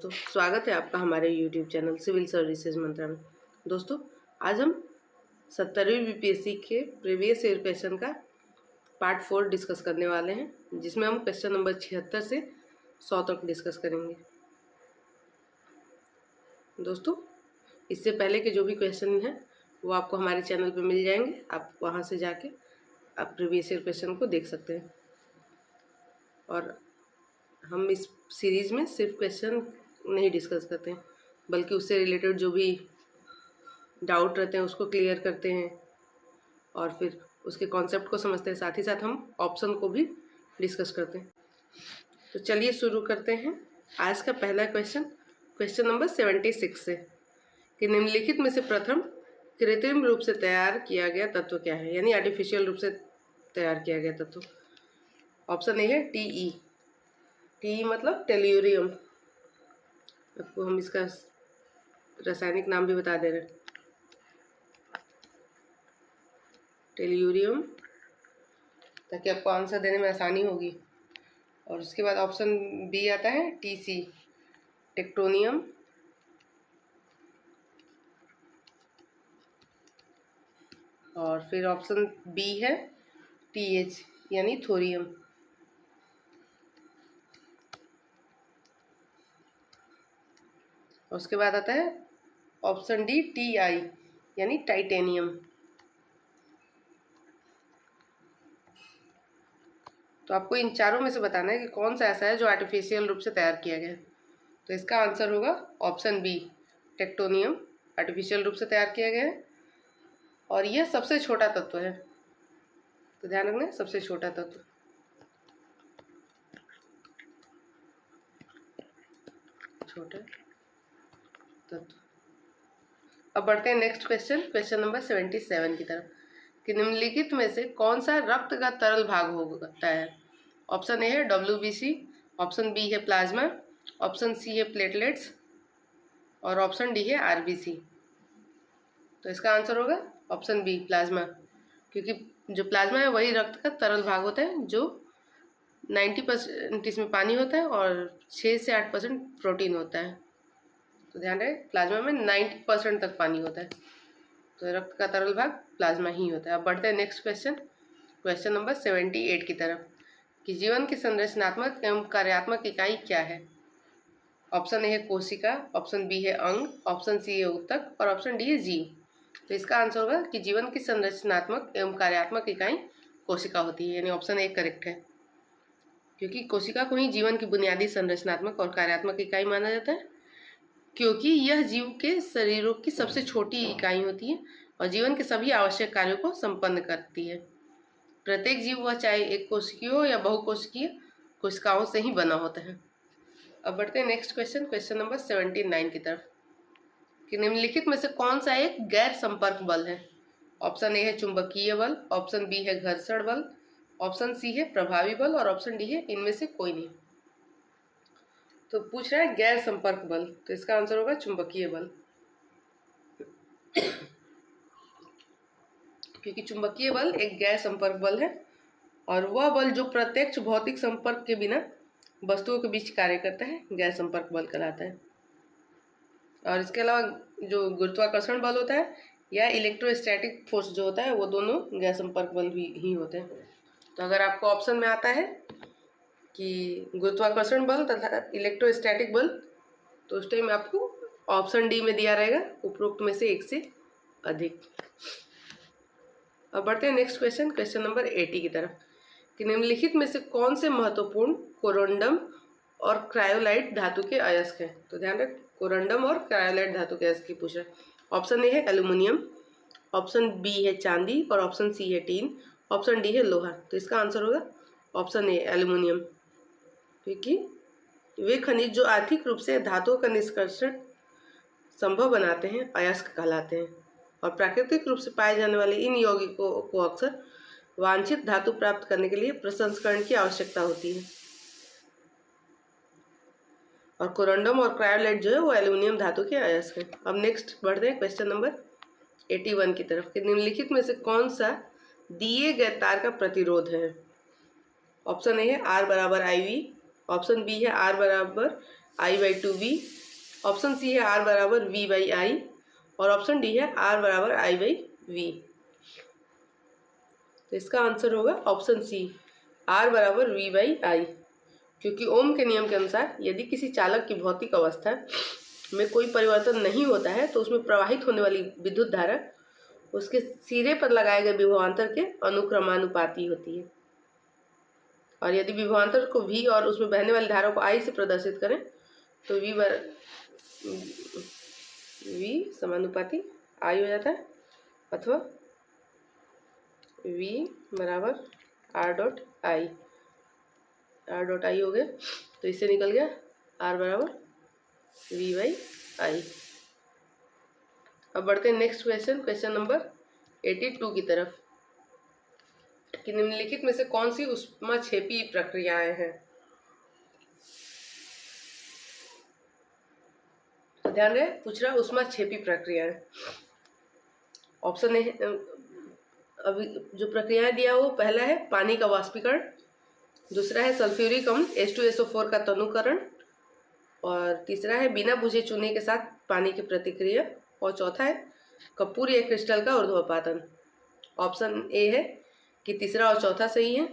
दोस्तों, स्वागत है आपका हमारे YouTube चैनल सिविल सर्विसेज मंत्रा में। दोस्तों, आज हम 70वीं बीपीएससी के प्रीवियस ईयर क्वेश्चन का पार्ट 4 डिस्कस करने वाले हैं, जिसमें हम क्वेश्चन नंबर 76 से 100 तक डिस्कस करेंगे। दोस्तों, इससे पहले के जो भी क्वेश्चन हैं वो आपको हमारे चैनल पे मिल जाएंगे। आप वहाँ से जाके आप प्रीवियस ईयर क्वेश्चन को देख सकते हैं। और हम इस सीरीज़ में सिर्फ क्वेश्चन नहीं डिस्कस करते हैं, बल्कि उससे रिलेटेड जो भी डाउट रहते हैं उसको क्लियर करते हैं और फिर उसके कॉन्सेप्ट को समझते हैं। साथ ही साथ हम ऑप्शन को भी डिस्कस करते हैं। तो चलिए शुरू करते हैं आज का पहला क्वेश्चन नंबर 76 से कि निम्नलिखित में से प्रथम कृत्रिम रूप से तैयार किया गया तत्व क्या है, यानी आर्टिफिशियल रूप से तैयार किया गया तत्व। ऑप्शन ए है टी मतलब टेल्यूरियम। आपको हम इसका रासायनिक नाम भी बता दे रहे हैं, टेल्यूरियम, ताकि आपको आंसर देने में आसानी होगी। और उसके बाद ऑप्शन बी आता है TC, टेक्टोनियम। और फिर ऑप्शन बी है TH, यानी थोरियम। और उसके बाद आता है ऑप्शन डी TI, यानी टाइटेनियम। तो आपको इन चारों में से बताना है कि कौन सा ऐसा है जो आर्टिफिशियल रूप से तैयार किया गया है। तो इसका आंसर होगा ऑप्शन बी, टेक्टोनियम आर्टिफिशियल रूप से तैयार किया गया है। और यह सबसे छोटा तत्व है, तो ध्यान रखना, सबसे छोटा तत्व। छोटा तत्व। अब बढ़ते हैं नेक्स्ट क्वेश्चन नंबर 77 की तरफ कि निम्नलिखित में से कौन सा रक्त का तरल भाग होता है। ऑप्शन ए है WBC, ऑप्शन बी है प्लाज्मा, ऑप्शन सी है प्लेटलेट्स और ऑप्शन डी है RBC। तो इसका आंसर होगा ऑप्शन बी, प्लाज्मा, क्योंकि जो प्लाज्मा है वही रक्त का तरल भाग होता है, जो 90% इसमें पानी होता है और 6 से 8% प्रोटीन होता है। तो ध्यान रहे, प्लाज्मा में 90% तक पानी होता है, तो रक्त का तरल भाग प्लाज्मा ही होता है। अब बढ़ते हैं नेक्स्ट क्वेश्चन नंबर 78 की तरफ कि जीवन की संरचनात्मक एवं कार्यात्मक इकाई क्या है। ऑप्शन ए है कोशिका, ऑप्शन बी है अंग, ऑप्शन सी है ऊतक और ऑप्शन डी है जीव। तो इसका आंसर होगा कि जीवन की संरचनात्मक एवं कार्यात्मक इकाई कोशिका होती है, यानी ऑप्शन ए करेक्ट है, क्योंकि कोशिका को ही जीवन की बुनियादी संरचनात्मक और कार्यात्मक इकाई माना जाता है, क्योंकि यह जीव के शरीरों की सबसे छोटी इकाई होती है और जीवन के सभी आवश्यक कार्यों को संपन्न करती है। प्रत्येक जीव, वह चाहे एक कोशिकीय हो या बहुकोशिकीय, कोशिकाओं से ही बना होता है। अब बढ़ते हैं नेक्स्ट क्वेश्चन नंबर 79 की तरफ कि निम्नलिखित में से कौन सा एक गैर संपर्क बल है। ऑप्शन ए है चुंबकीय बल, ऑप्शन बी है घर्षण बल, ऑप्शन सी है प्रभावी बल और ऑप्शन डी है इनमें से कोई नहीं। तो पूछ रहा है गैर संपर्क बल, तो इसका आंसर होगा चुंबकीय बल, क्योंकि चुंबकीय बल एक गैर संपर्क बल है और वह बल जो प्रत्यक्ष भौतिक संपर्क के बिना वस्तुओं के बीच कार्य करता है गैर संपर्क बल कहलाता है। और इसके अलावा जो गुरुत्वाकर्षण बल होता है या इलेक्ट्रोस्टैटिक फोर्स जो होता है, वो दोनों गैर संपर्क बल भी ही होते हैं। तो अगर आपको ऑप्शन में आता है कि गुरुत्वाकर्षण बल तथा इलेक्ट्रोस्टैटिक बल, तो उस टाइम आपको ऑप्शन डी में दिया रहेगा उपरोक्त में से एक से अधिक। अब बढ़ते हैं नेक्स्ट क्वेश्चन नंबर 80 की तरफ कि निम्नलिखित में से कौन से महत्वपूर्ण कोरोंडम और क्रायोलाइट धातु के अयस्क हैं। तो ध्यान रखें, कोरोंडम और क्रायोलाइट धातु के अयस्क की पूछ रहे हैं। ऑप्शन ए है एल्यूमिनियम, ऑप्शन बी है चांदी और ऑप्शन सी है टीन, ऑप्शन डी है लोहा। तो इसका आंसर होगा ऑप्शन ए, एल्यूमिनियम, क्योंकि वे खनिज जो आर्थिक रूप से धातुओं का निष्कर्षण संभव बनाते हैं अयस्क कहलाते हैं। और प्राकृतिक रूप से पाए जाने वाले इन यौगिकों को अक्सर वांछित धातु प्राप्त करने के लिए प्रसंस्करण की आवश्यकता होती है। और कोरोंडम और क्रायोलाइट जो है वो एल्यूमिनियम धातु के अयस्क हैं। अब नेक्स्ट बढ़ते हैं क्वेश्चन नंबर 81 की तरफ कि निम्नलिखित में से कौन सा दिए गए तार का प्रतिरोध है। ऑप्शन ए है R = IV, ऑप्शन बी है R = I/2V, ऑप्शन सी है R बराबर V/I और ऑप्शन डी है R बराबर I/V। तो इसका आंसर होगा ऑप्शन सी R बराबर V/I, क्योंकि ओम के नियम के अनुसार यदि किसी चालक की भौतिक अवस्था में कोई परिवर्तन नहीं होता है तो उसमें प्रवाहित होने वाली विद्युत धारा उसके सिरे पर लगाए गए विभवांतर के अनुक्रमानुपाती होती है। और यदि विभवांतर को V और उसमें बहने वाली धारा को I से प्रदर्शित करें तो V समानुपाती I हो जाता है, अथवा V बराबर R.I हो गया। तो इससे निकल गया R बराबर V/I। अब बढ़ते हैं नेक्स्ट क्वेश्चन नंबर 82 की तरफ कि निम्नलिखित में से कौन सी ऊष्माक्षेपी प्रक्रियाएं हैं। तो ध्यान रहे, पूछ रहा ऊष्माक्षेपी प्रक्रियाएं। ऑप्शन ए, अभी जो प्रक्रियाएं दिया वो पहला है पानी का वाष्पीकरण, दूसरा है सल्फ्यूरिक अम्ल H2SO4 का तनुकरण, और तीसरा है बिना बुझे चूने के साथ पानी की प्रतिक्रिया, और चौथा है कपूर या क्रिस्टल का ऊर्ध्वपातन। ऑप्शन ए है कि तीसरा और चौथा सही है,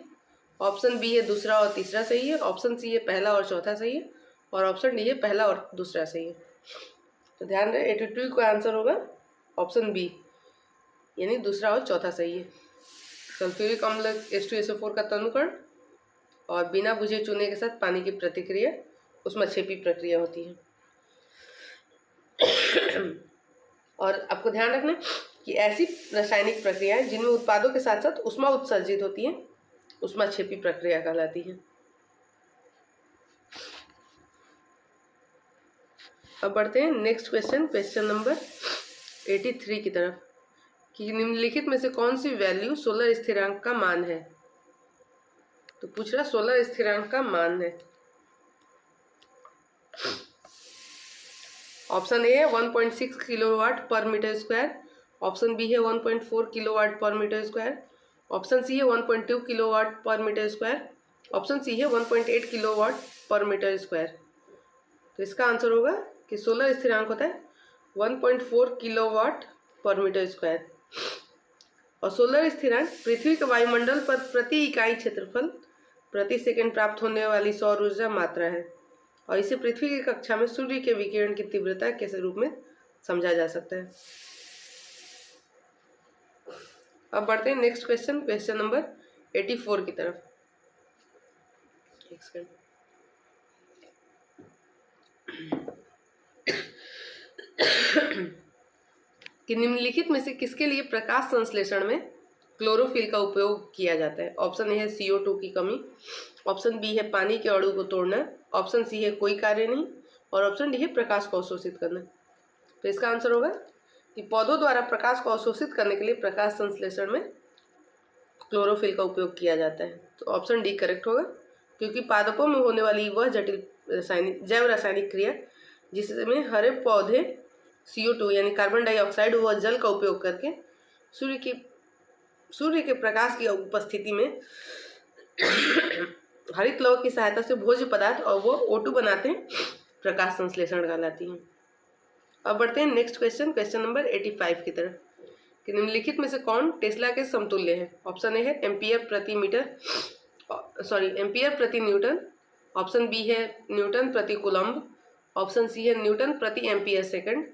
ऑप्शन बी है दूसरा और तीसरा सही है, ऑप्शन सी है पहला और चौथा सही है, और ऑप्शन डी है पहला और दूसरा सही है। तो ध्यान रहे 82 का आंसर होगा ऑप्शन बी, यानी दूसरा और चौथा सही है। सल्फ्यूरिक अम्ल H2SO4 का तनुकरण और बिना बुझे चूने के साथ पानी की प्रतिक्रिया ऊष्माक्षेपी प्रक्रिया होती है। और आपको ध्यान रखना कि ऐसी रासायनिक प्रक्रियाएं जिनमें उत्पादों के साथ साथ ऊष्मा उत्सर्जित होती है ऊष्माक्षेपी प्रक्रिया कहलाती है। अब बढ़ते हैं नेक्स्ट क्वेश्चन नंबर 83 की तरफ कि निम्नलिखित में से कौन सी वैल्यू सोलर स्थिरांक का मान है। तो पूछ रहा सोलर स्थिरांक का मान है। ऑप्शन ए है 1.6 किलोवाट पर मीटर स्क्वायर, ऑप्शन बी है 1.4 किलोवाट पर मीटर स्क्वायर, ऑप्शन सी है 1.2 किलोवाट पर मीटर स्क्वायर, ऑप्शन सी है 1.8 किलोवाट पर मीटर स्क्वायर। तो इसका आंसर होगा कि सोलर स्थिरांक होता है 1.4 किलोवाट पर मीटर स्क्वायर। और सोलर स्थिरांक पृथ्वी के वायुमंडल पर प्रति इकाई क्षेत्रफल प्रति सेकंड प्राप्त होने वाली सौर ऊर्जा मात्रा है, और इसे पृथ्वी की कक्षा में सूर्य के विकिरण की तीव्रता के रूप में समझा जा सकता है। अब बढ़ते हैं नेक्स्ट क्वेश्चन नंबर 84 की तरफ। एक सेकंड। कि निम्नलिखित में से किसके लिए प्रकाश संश्लेषण में क्लोरोफिल का उपयोग किया जाता है। ऑप्शन ए है CO2 की कमी, ऑप्शन बी है पानी के अणु को तोड़ना, ऑप्शन सी है कोई कार्य नहीं, और ऑप्शन डी है प्रकाश को अवशोषित करना। तो इसका आंसर होगा कि पौधों द्वारा प्रकाश को अवशोषित करने के लिए प्रकाश संश्लेषण में क्लोरोफिल का उपयोग किया जाता है। तो ऑप्शन डी करेक्ट होगा, क्योंकि पादपों में होने वाली वह जटिल जैव रासायनिक क्रिया जिसमें हरे पौधे CO2 यानी कार्बन डाइऑक्साइड व जल का उपयोग करके सूर्य के प्रकाश की उपस्थिति में हरित लवक की सहायता से भोज्य पदार्थ और वो O2 बनाते हैं, प्रकाश संश्लेषण कहलाती है। अब बढ़ते हैं नेक्स्ट क्वेश्चन नंबर 85 की तरफ कि निम्नलिखित में से कौन टेस्ला के समतुल्य है। ऑप्शन ए है एम्पियर प्रति न्यूटन, ऑप्शन बी है न्यूटन प्रति कूलम्ब, ऑप्शन सी है न्यूटन प्रति एम्पियर सेकंड,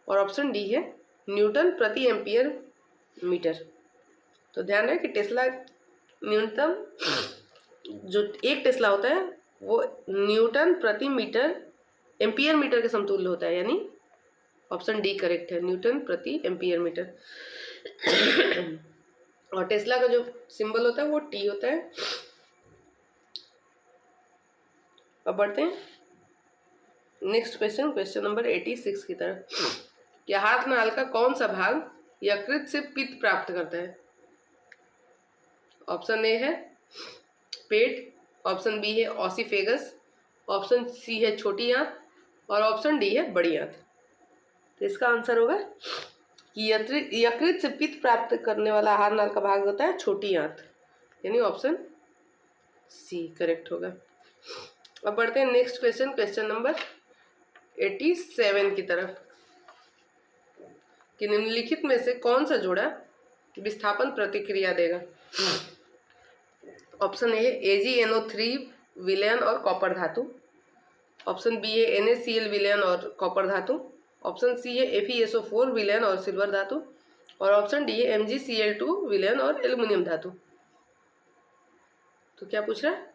और ऑप्शन डी है न्यूटन प्रति एम्पियर मीटर। तो ध्यान रहे कि टेस्ला न्यूनतम जो एक टेस्ला होता है वो न्यूटन प्रति मीटर एम्पियर मीटर के समतुल्य होता है, यानी ऑप्शन डी करेक्ट है, न्यूटन प्रति एम्पियर मीटर। और टेस्ला का जो सिंबल होता है वो T होता है। अब बढ़ते हैं नेक्स्ट क्वेश्चन नंबर 86 की तरफ कि हाथ नाल का कौन सा भाग यकृत से पित्त प्राप्त करता है। ऑप्शन ए है पेट, ऑप्शन बी है ऑसिफेगस, ऑप्शन सी है छोटी आंत, और ऑप्शन डी है बड़ी आंत। तो इसका आंसर होगा कि यकृत से पित्त प्राप्त करने वाला आहार नाल का भाग होता है छोटी आंत, यानी ऑप्शन सी करेक्ट होगा। अब बढ़ते हैं नेक्स्ट क्वेश्चन नंबर 87 की तरफ कि निम्नलिखित में से कौन सा जोड़ा विस्थापन प्रतिक्रिया देगा। ऑप्शन ए है AgNO3 विलयन और कॉपर धातु, ऑप्शन बी है NaCl विलयन और कॉपर धातु, ऑप्शन सी है FeSO4 विलयन और सिल्वर धातु, और ऑप्शन डी है MgCl2 विलयन और एल्युमिनियम धातु। तो क्या पूछ रहा है,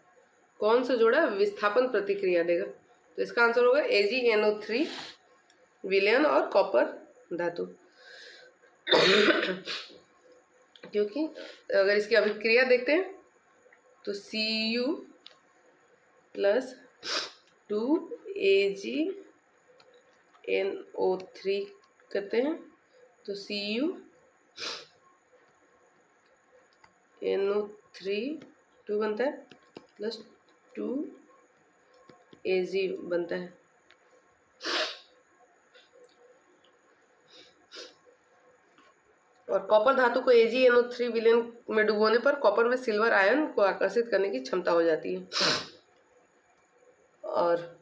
कौन सा जोड़ा विस्थापन प्रतिक्रिया देगा। तो इसका आंसर होगा AgNO3 विलयन और कॉपर धातु। क्योंकि अगर इसकी अभिक्रिया देखते हैं तो Cu प्लस 2AgNO3 करते हैं तो CuNO3 2 बनता है प्लस 2Ag बनता है। और कॉपर धातु को AgNO3 विलयन में डुबोने पर कॉपर में सिल्वर आयन को आकर्षित करने की क्षमता हो जाती है। और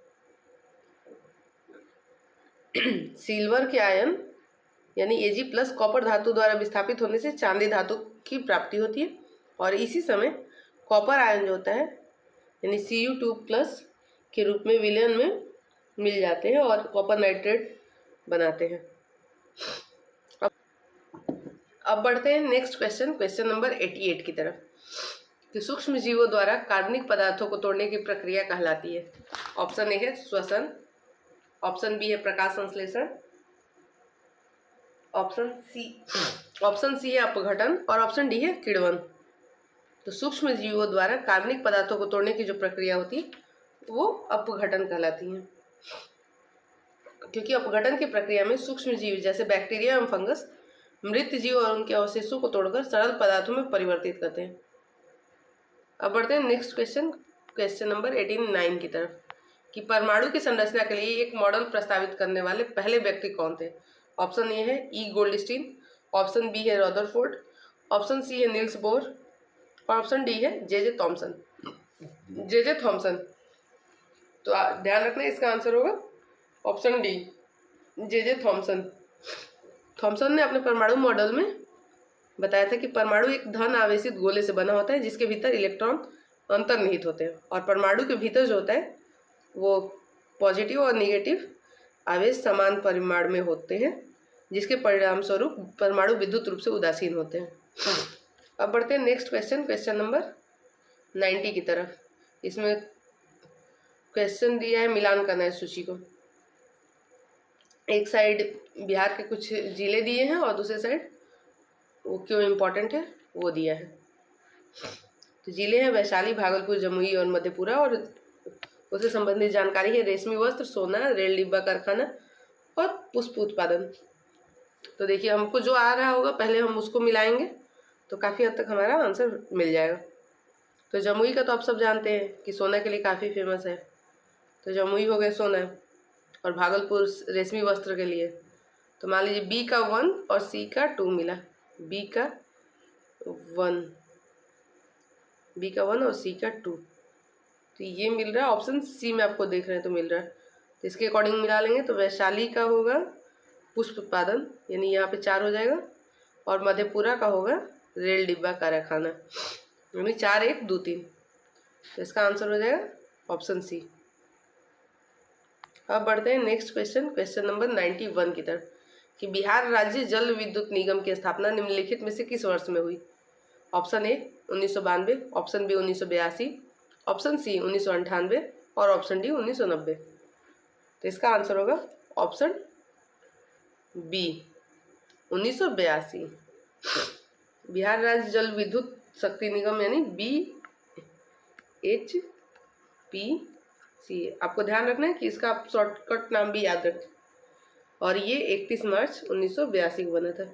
सिल्वर के आयन यानी Ag प्लस कॉपर धातु द्वारा विस्थापित होने से चांदी धातु की प्राप्ति होती है, और इसी समय कॉपर आयन जो होता है यानी Cu2 प्लस के रूप में विलयन में मिल जाते हैं और कॉपर नाइट्रेट बनाते हैं। अब बढ़ते हैं नेक्स्ट क्वेश्चन नंबर 88 की तरफ कि सूक्ष्म जीवों द्वारा कार्बनिक पदार्थों को तोड़ने की प्रक्रिया कहलाती है। ऑप्शन ए है श्वसन, ऑप्शन बी है प्रकाश संश्लेषण, ऑप्शन सी है अपघटन, और ऑप्शन डी है किण्वन। तो सूक्ष्म जीवों द्वारा कार्बनिक पदार्थों को तोड़ने की जो प्रक्रिया होती है वो अपघटन कहलाती है, क्योंकि अपघटन की प्रक्रिया में सूक्ष्म जीव जैसे बैक्टीरिया एवं फंगस मृत जीव और उनके अवशेषों को तोड़कर सरल पदार्थों में परिवर्तित करते हैं। अब बढ़ते हैं नेक्स्ट क्वेश्चन नंबर 89 की तरफ कि परमाणु की संरचना के लिए एक मॉडल प्रस्तावित करने वाले पहले व्यक्ति कौन थे। ऑप्शन ए है E गोल्डस्टीन, ऑप्शन बी है रदरफोर्ड, ऑप्शन सी है नील्स बोर, और ऑप्शन डी है J.J. थॉमसन। तो ध्यान रखना इसका आंसर होगा ऑप्शन डी J.J. थॉमसन ने अपने परमाणु मॉडल में बताया था कि परमाणु एक धन आवेशित गोले से बना होता है जिसके भीतर इलेक्ट्रॉन अंतर्निहित होते हैं, और परमाणु के भीतर जो होता है वो पॉजिटिव और नेगेटिव आवेश समान परिमाण में होते हैं, जिसके परिणाम स्वरूप परमाणु विद्युत रूप से उदासीन होते हैं। अब बढ़ते हैं नेक्स्ट क्वेश्चन नंबर 90 की तरफ। इसमें क्वेश्चन दिया है, मिलान करना है सूची को। एक साइड बिहार के कुछ जिले दिए हैं और दूसरे साइड वो क्यों इम्पोर्टेंट है वो दिया है। तो जिले हैं वैशाली, भागलपुर, जमुई और मधेपुरा, और उससे संबंधित जानकारी है रेशमी वस्त्र, सोना, रेल डिब्बा कारखाना और पुष्प उत्पादन। तो देखिए हमको जो आ रहा होगा पहले हम उसको मिलाएंगे तो काफ़ी हद तक हमारा आंसर मिल जाएगा। तो जमुई का तो आप सब जानते हैं कि सोना के लिए काफ़ी फेमस है, तो जमुई हो गया सोना, और भागलपुर रेशमी वस्त्र के लिए। तो मान लीजिए बी का 1 और सी का 2 मिला, बी का 1 और सी का 2, तो ये मिल रहा है ऑप्शन सी में आपको देख रहे हैं तो मिल रहा है। तो इसके अकॉर्डिंग मिला लेंगे तो वैशाली का होगा पुष्प उत्पादन यानी यहाँ पे 4 हो जाएगा, और मधेपुरा का होगा रेल डिब्बा कारखाना यानी 4 1 2 3। तो इसका आंसर हो जाएगा ऑप्शन सी। अब बढ़ते हैं नेक्स्ट क्वेश्चन नंबर 91 की तरफ कि बिहार राज्य जल विद्युत निगम की स्थापना निम्नलिखित में से किस वर्ष में हुई। Option A 1992, option B 1982, option C 1998 और ऑप्शन डी 1990। तो इसका आंसर होगा ऑप्शन बी 1982। बिहार राज्य जल विद्युत शक्ति निगम यानी BHPC। आपको ध्यान रखना है कि इसका आप शॉर्टकट नाम भी याद रखें, और ये 31 मार्च 1982 को बना था,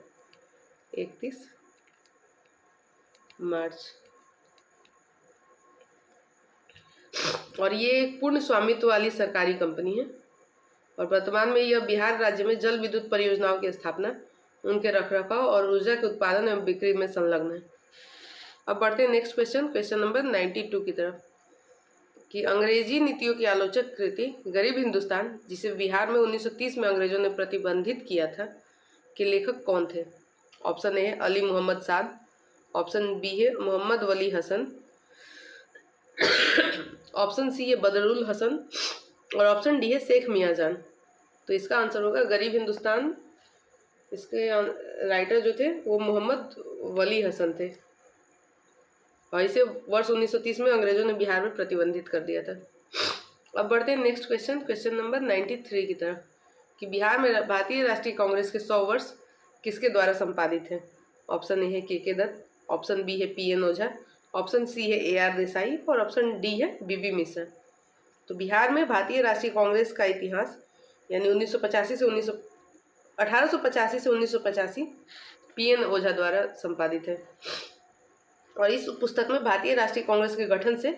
31 मार्च। और ये एक पूर्ण स्वामित्व वाली सरकारी कंपनी है, और वर्तमान में यह बिहार राज्य में जल विद्युत परियोजनाओं की स्थापना, उनके रखरखाव और ऊर्जा के उत्पादन एवं बिक्री में संलग्न है। अब बढ़ते हैं नेक्स्ट क्वेश्चन नंबर 92 की तरफ कि अंग्रेजी नीतियों की आलोचक कृति गरीब हिंदुस्तान, जिसे बिहार में 1930 में अंग्रेजों ने प्रतिबंधित किया था, के लेखक कौन थे? ऑप्शन ए है अली मोहम्मद साद, ऑप्शन बी है मोहम्मद वली हसन, ऑप्शन सी है बदरुल हसन और ऑप्शन डी है शेख मियाँ जान। तो इसका आंसर होगा गरीब हिंदुस्तान। इसके राइटर जो थे वो मोहम्मद वली हसन थे और इसे वर्ष 1930 में अंग्रेजों ने बिहार में प्रतिबंधित कर दिया था। अब बढ़ते हैं नेक्स्ट क्वेश्चन, क्वेश्चन नंबर 93 की तरफ, कि बिहार में भारतीय राष्ट्रीय कांग्रेस के 100 वर्ष किसके द्वारा संपादित हैं? ऑप्शन ए है के दत्त, ऑप्शन बी है PN ओझा, ऑप्शन सी है AR देसाई और ऑप्शन डी है BB मिश्रा। तो बिहार में भारतीय राष्ट्रीय कांग्रेस का इतिहास यानी 1885 से 1985 PN ओझा द्वारा संपादित है और इस पुस्तक में भारतीय राष्ट्रीय कांग्रेस के गठन से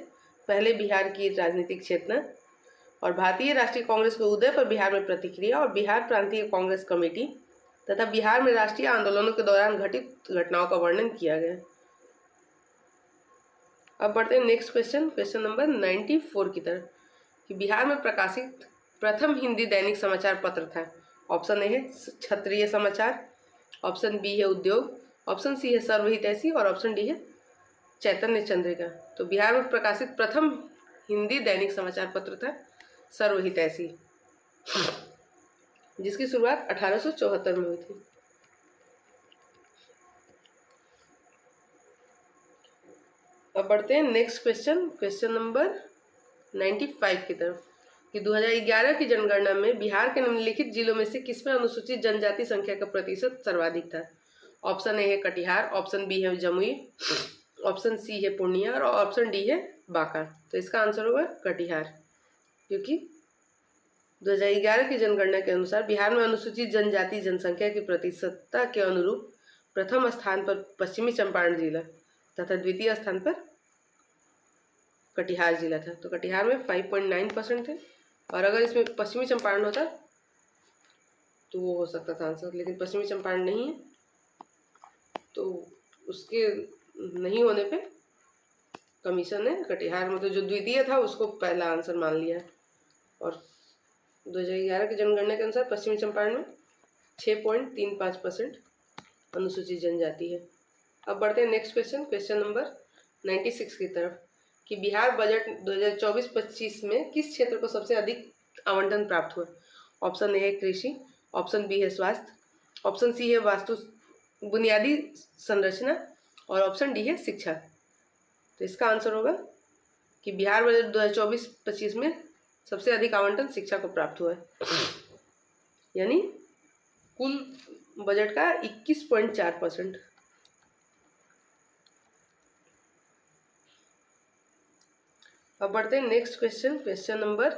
पहले बिहार की राजनीतिक चेतना और भारतीय राष्ट्रीय कांग्रेस के उदय पर बिहार में प्रतिक्रिया और बिहार प्रांतीय कांग्रेस कमेटी तथा बिहार में राष्ट्रीय आंदोलनों के दौरान घटित घटनाओं का वर्णन किया गया। अब बढ़ते हैं नेक्स्ट क्वेश्चन, क्वेश्चन नंबर 94 की तरफ, कि बिहार में प्रकाशित प्रथम हिंदी दैनिक समाचार पत्र था। ऑप्शन ए है क्षत्रिय समाचार, ऑप्शन बी है उद्योग, ऑप्शन सी है सर्वहितैषी और ऑप्शन डी है चैतन्य चंद्रिका। तो बिहार में प्रकाशित प्रथम हिंदी दैनिक समाचार पत्र था सर्वहितैषी, जिसकी शुरुआत 1874 में हुई थी। अब बढ़ते हैं नेक्स्ट क्वेश्चन, क्वेश्चन नंबर 95 की तरफ, कि 2011 की जनगणना में बिहार के निम्नलिखित जिलों में से किसमें अनुसूचित जनजाति संख्या का प्रतिशत सर्वाधिक था? ऑप्शन ए है कटिहार, ऑप्शन बी है जमुई, ऑप्शन सी है पूर्णिया और ऑप्शन डी है बांका। तो इसका आंसर होगा कटिहार, क्योंकि 2011 की जनगणना के अनुसार बिहार में अनुसूचित जनजाति जनसंख्या की प्रतिशतता के अनुरूप प्रथम स्थान पर पश्चिमी चंपारण जिला तथा द्वितीय स्थान पर कटिहार जिला था। तो कटिहार में 5.9% थे और अगर इसमें पश्चिमी चंपारण होता तो वो हो सकता था आंसर, लेकिन पश्चिमी चंपारण नहीं है तो उसके नहीं होने पे कमीशन ने कटिहार मतलब जो द्वितीय था उसको पहला आंसर मान लिया और 2011 की जनगणना के अनुसार पश्चिमी चंपारण में 6.35% अनुसूचित जनजाति है। अब बढ़ते हैं नेक्स्ट क्वेश्चन, क्वेश्चन नंबर 96 की तरफ, कि बिहार बजट 2024-25 में किस क्षेत्र को सबसे अधिक आवंटन प्राप्त हुआ? ऑप्शन ए है कृषि, ऑप्शन बी है स्वास्थ्य, ऑप्शन सी है वास्तु बुनियादी संरचना और ऑप्शन डी है शिक्षा। तो इसका आंसर होगा कि बिहार बजट 2024-25 में सबसे अधिक आवंटन शिक्षा को प्राप्त हुआ है, यानी कुल बजट का 21.4%। अब बढ़ते हैं नेक्स्ट क्वेश्चन, क्वेश्चन नंबर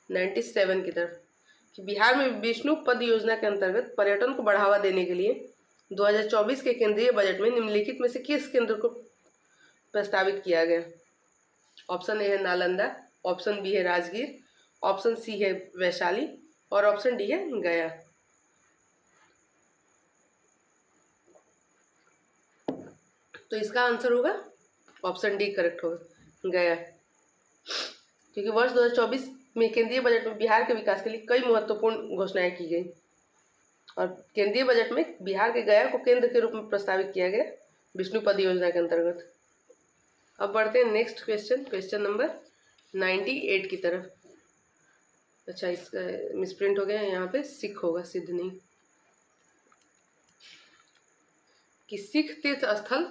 97 की तरफ, कि बिहार में विष्णु पद योजना के अंतर्गत पर्यटन को बढ़ावा देने के लिए 2024 के केंद्रीय बजट में निम्नलिखित में से किस केंद्र को प्रस्तावित किया गया? ऑप्शन ए है नालंदा, ऑप्शन बी है राजगीर, ऑप्शन सी है वैशाली और ऑप्शन डी है गया। तो इसका आंसर होगा ऑप्शन डी करेक्ट होगा, गया, क्योंकि वर्ष 2024 में केंद्रीय बजट में बिहार के विकास के लिए कई महत्वपूर्ण घोषणाएं की गई और केंद्रीय बजट में बिहार के गया को केंद्र के रूप में प्रस्तावित किया गया विष्णु पद योजना के अंतर्गत। अब बढ़ते हैं नेक्स्ट क्वेश्चन, क्वेश्चन नंबर 98 की तरफ। अच्छा, इसका मिसप्रिंट हो गया, यहाँ पे सिख होगा, सिद्ध नहीं। कि सिख तीर्थ स्थल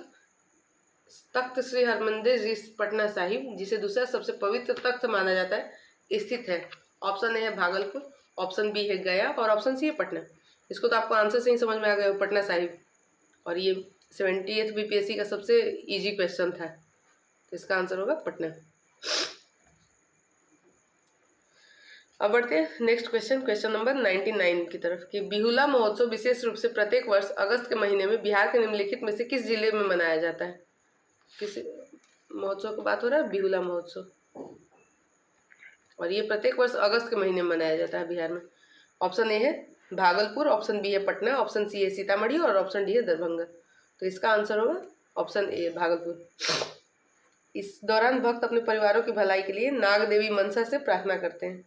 तख्त श्री हरमंदिर जी पटना साहिब, जिसे दूसरा सबसे पवित्र तख्त माना जाता है, स्थित है। ऑप्शन ए है भागलपुर, ऑप्शन बी है गया और ऑप्शन सी है पटना। इसको तो आपको आंसर से ही समझ में आ गया, पटना साहिब, और ये 70th BPSC का सबसे इजी क्वेश्चन था, तो इसका आंसर होगा पटना। अब बढ़ते हैं नेक्स्ट क्वेश्चन, क्वेश्चन नंबर 99 की तरफ, कि बिहुला महोत्सव विशेष रूप से प्रत्येक वर्ष अगस्त के महीने में बिहार के निम्नलिखित में से किस जिले में मनाया जाता है? किस महोत्सव की बात हो रहा है? बिहुला महोत्सव, और ये प्रत्येक वर्ष अगस्त के महीने में मनाया जाता है बिहार में। ऑप्शन ए है भागलपुर, ऑप्शन बी है पटना, ऑप्शन सी है सीतामढ़ी और ऑप्शन डी है दरभंगा। तो इसका आंसर होगा ऑप्शन ए भागलपुर। इस दौरान भक्त अपने परिवारों की भलाई के लिए नाग देवी मनसा से प्रार्थना करते हैं।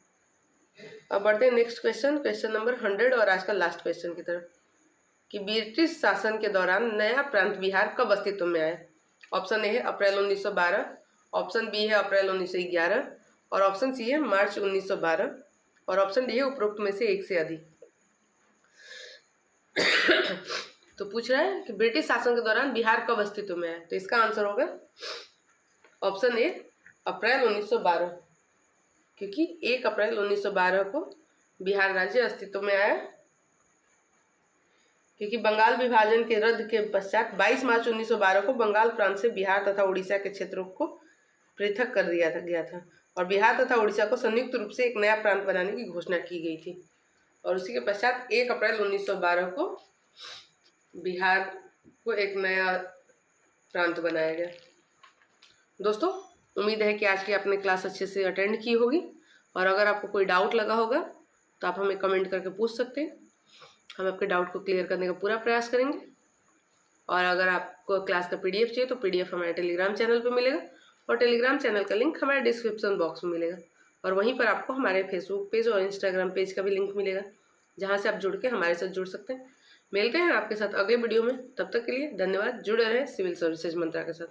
अब बढ़ते हैं नेक्स्ट क्वेश्चन, क्वेश्चन नंबर 100 और आज का लास्ट क्वेश्चन की तरफ, कि ब्रिटिश शासन के दौरान नया प्रांत बिहार कब अस्तित्व में आया। ऑप्शन ए है अप्रैल 1912, ऑप्शन बी है अप्रैल 1911 और ऑप्शन सी है मार्च 1912 और ऑप्शन डी है उपरोक्त में से एक से अधिक। तो पूछ रहा है कि ब्रिटिश शासन के दौरान बिहार कब अस्तित्व में आया, तो इसका आंसर होगा ऑप्शन ए अप्रैल 1912, क्योंकि 1 अप्रैल 1912 को बिहार राज्य अस्तित्व में आया, क्योंकि बंगाल विभाजन के रद्द के पश्चात 22 मार्च 1912 को बंगाल प्रांत से बिहार तथा उड़ीसा के क्षेत्रों को पृथक कर दिया गया था और बिहार तथा उड़ीसा को संयुक्त रूप से एक नया प्रांत बनाने की घोषणा की गई थी और उसी के पश्चात 1 अप्रैल 1912 को बिहार को एक नया प्रांत बनाया गया। दोस्तों, उम्मीद है कि आज की आपने क्लास अच्छे से अटेंड की होगी और अगर आपको कोई डाउट लगा होगा तो आप हमें कमेंट करके पूछ सकते हैं, हम आपके डाउट को क्लियर करने का पूरा प्रयास करेंगे। और अगर आपको क्लास का PDF चाहिए तो PDF हमारे टेलीग्राम चैनल पे मिलेगा और टेलीग्राम चैनल का लिंक हमारे डिस्क्रिप्शन बॉक्स में मिलेगा और वहीं पर आपको हमारे फेसबुक पेज और इंस्टाग्राम पेज का भी लिंक मिलेगा, जहां से आप जुड़ के हमारे साथ जुड़ सकते हैं। मिलते हैं आपके साथ अगले वीडियो में, तब तक के लिए धन्यवाद। जुड़े रहें सिविल सर्विसेज मंत्रा के साथ।